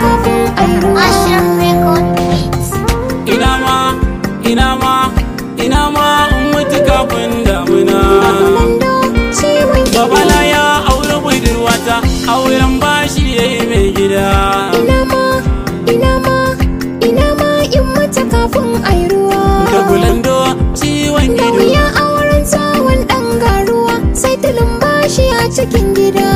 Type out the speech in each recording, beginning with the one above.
kafin ai ruwa. Ina ma in mutu kafin damuna. Babana ya aure budurwata, auren bashi yayi mai gida. Ina ma in mutu kafin ai ruwa. Da bulando ciwon Da ido. wuya auren tsawon ɗan garuwa, sai tulun bashi a cikin gida.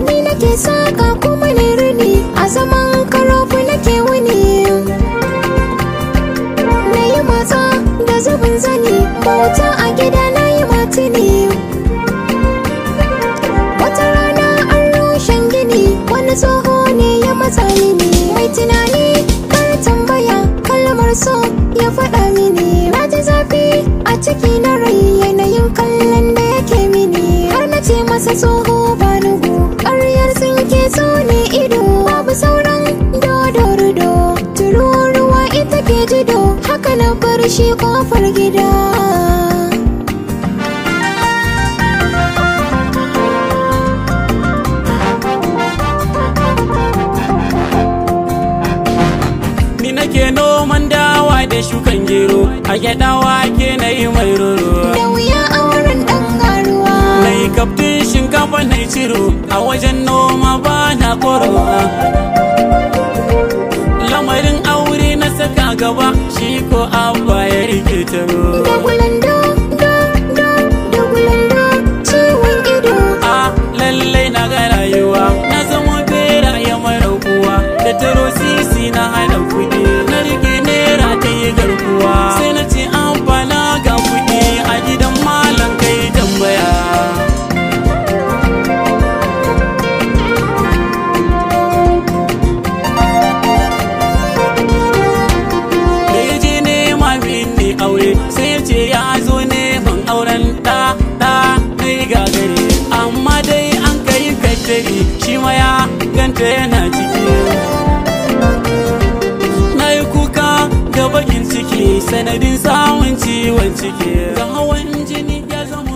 Ni nake saka kuma ne rini, a zaman karofi nake wuni. Na yi matsa da zubin zani, bauta a gida na yi matini. Wata rana an rushen gini, wani tsoho ne ya matsa mini. Mai tunani kar tambaya, kalmar so ya faɗa mini. Na ji zafi a ciki na rai, yanayin kallon da yake mini. Har na ce masa tsoho ba nugu, ƙaryar tsinke so ne ido. Babu sauran dodo-rudo, tururuwa ita ke jido. Haka na bar shi kofar gida. Ni nake noman dawa da shukan gero, a gyaɗawa ke na yi mai roro. Da wuya auren ɗan garuwa. Na yi kaftin shinkafa na yi ciro, a wajen noma ba na korowa. Lamarin aure na saka gaba, shi ko abba ya rike taro. Da gulando, da gulando, ciwon ido. A lallai na ga rayuwa, na zama bera ya mara kuwa. Da taro sisi na hana kuɗi, na rike nera ta yi garkuwa. Sai na ce abba na ga kuɗi, a gidan malam kai tambaya. Da ya je nema mini aure, sai ya ce ya zo neman auren ɗa kai gagare. Amma dai an kai kattari, shi ma ya ganta yana ciki. Na yi kuka da bakin ciki, sanadin samun ciwon ciki. Ga hawan jini ya zama